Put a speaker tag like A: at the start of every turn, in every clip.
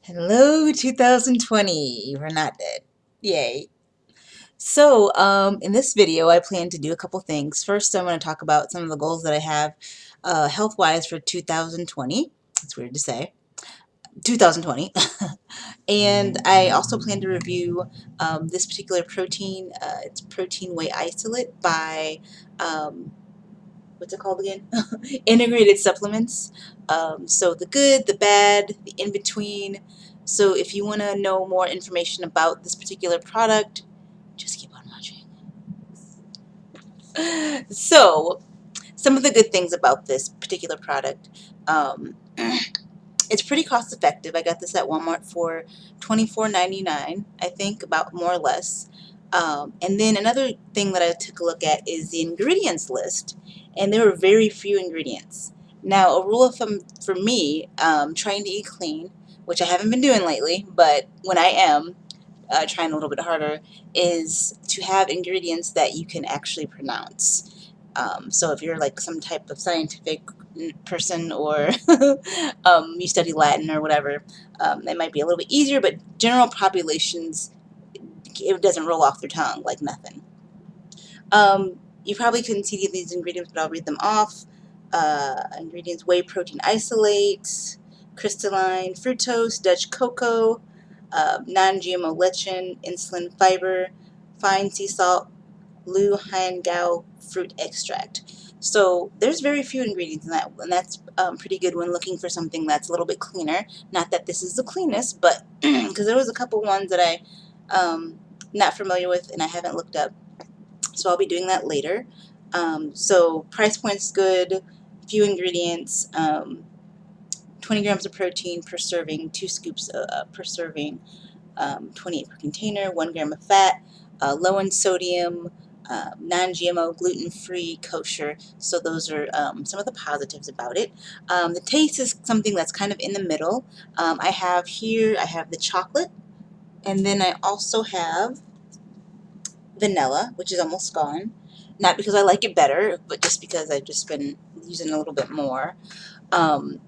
A: Hello, 2020. We're not dead. Yay. So, in this video, I plan to do a couple things. First, I'm going to talk about some of the goals that I have health-wise for 2020. It's weird to say. 2020. And I also plan to review this particular protein. It's Protein Whey Isolate by what's it called again? Integrated supplements. So the good, the bad, the in-between. So if you want to know more information about this particular product, just keep on watching. So some of the good things about this particular product. It's pretty cost effective. I got this at Walmart for $24.99, I think, about more or less. And then another thing that I took a look at is the ingredients list, and there were very few ingredients. Now, a rule of thumb for me, trying to eat clean, which I haven't been doing lately, but when I am trying a little bit harder, is to have ingredients that you can actually pronounce. So if you're like some type of scientific person or you study Latin or whatever, it might be a little bit easier, but general populations, it doesn't roll off their tongue like nothing. You probably couldn't see these ingredients, but I'll read them off. Ingredients: whey protein isolate, crystalline fructose, Dutch cocoa, non-GMO lecithin, insulin fiber, fine sea salt, Lu Hangao fruit extract. So there's very few ingredients in that, and that's pretty good when looking for something that's a little bit cleaner. Not that this is the cleanest, but because there was a couple ones that I not familiar with and I haven't looked up, so I'll be doing that later. So price point's good, few ingredients, 20 grams of protein per serving, 2 scoops per serving, 28 per container, 1 gram of fat, low in sodium, non-GMO, gluten-free, kosher. So those are some of the positives about it. The taste is something that's kind of in the middle. I have the chocolate, and then I also have vanilla, which is almost gone. Not because I like it better, but just because I've just been using a little bit more. Um,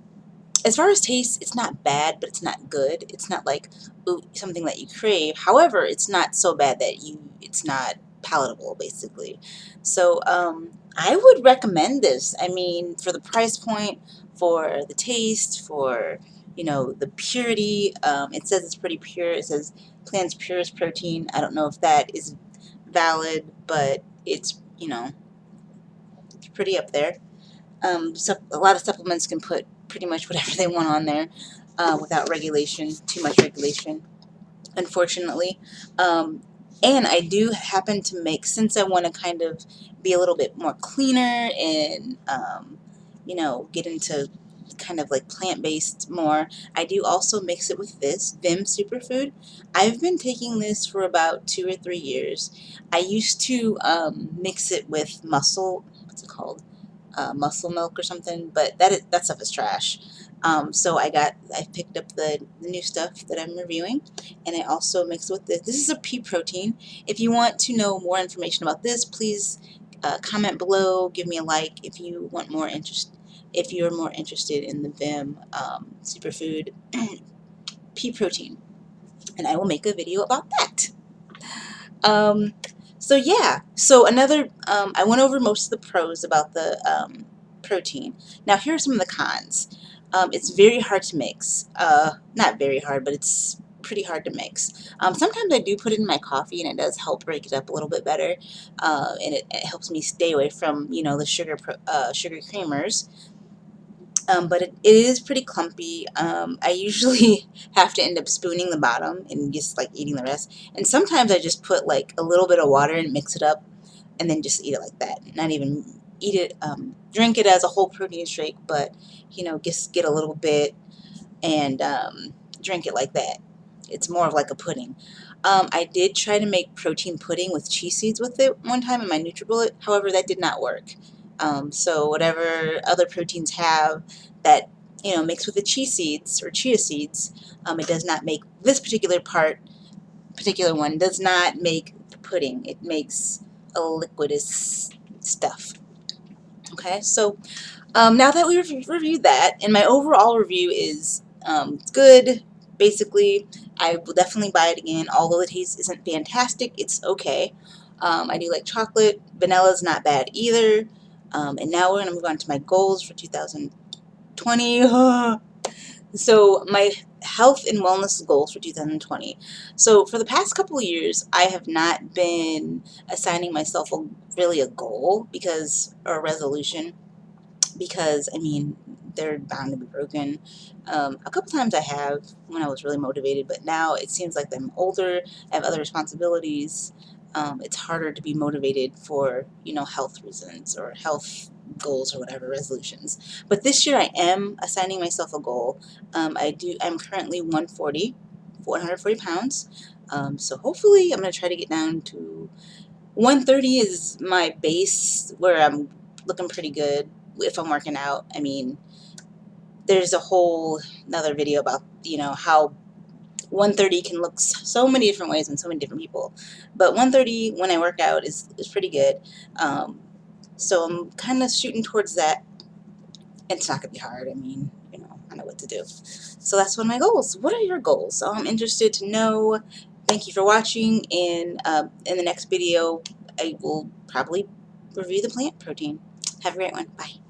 A: as far as taste, it's not bad, but it's not good. It's not like ooh, something that you crave. However, it's not so bad that it's not palatable, basically. So I would recommend this. I mean, for the price point, for the taste, for the purity. It says it's pretty pure. It says plant's purest protein. I don't know if that is valid, but it's it's pretty up there. A lot of supplements can put pretty much whatever they want on there without too much regulation, unfortunately. And I do happen to make, since I want to kind of be a little bit more cleaner and, get into kind of like plant-based more, I do also mix it with this Vim Superfood. I've been taking this for about 2 or 3 years. I used to mix it with what's it called? Muscle milk or something, but that stuff is trash. So I picked up the new stuff that I'm reviewing, and I also mixed with this. This is a pea protein. If you want to know more information about this, please comment below. Give me a like if you want more interest. If you're more interested in the Vim superfood pea protein, and I will make a video about that. Um, so yeah, so I went over most of the pros about the protein. Now here are some of the cons. It's very hard to mix. Not very hard, but it's pretty hard to mix. Sometimes I do put it in my coffee, and it does help break it up a little bit better, and it helps me stay away from the sugar creamers. But it is pretty clumpy. I usually have to end up spooning the bottom and just like eating the rest. And sometimes I just put like a little bit of water and mix it up and then just eat it like that. Not even eat it, drink it as a whole protein shake, but just get a little bit and drink it like that. It's more of like a pudding. I did try to make protein pudding with chia seeds with it one time in my NutriBullet. However, that did not work. So whatever other proteins have that mixed with the chia seeds or chia seeds, it does not make this particular one does not make the pudding. It makes a liquidous stuff. Okay, so now that we've reviewed that, and my overall review is good, basically, I will definitely buy it again. Although the taste isn't fantastic, it's okay. I do like chocolate. Vanilla's not bad either. And now we're going to move on to my goals for 2020. So my health and wellness goals for 2020. So for the past couple of years, I have not been assigning myself really a goal or a resolution, because I mean, they're bound to be broken. A couple times I have, when I was really motivated, but now it seems like I'm older, I have other responsibilities. It's harder to be motivated for, health reasons or health goals or whatever, resolutions. But this year I am assigning myself a goal. I'm currently 140 pounds. So hopefully I'm going to try to get down to 130 is my base, where I'm looking pretty good if I'm working out. I mean, there's a whole another video about, how 130 can look so many different ways in so many different people. But 130 when I work out is pretty good. Um, so I'm kind of shooting towards that. It's not going to be hard. I mean, I know what to do. So that's one of my goals. What are your goals? So I'm interested to know. Thank you for watching, and in the next video, I will probably review the plant protein. Have a great one. Bye.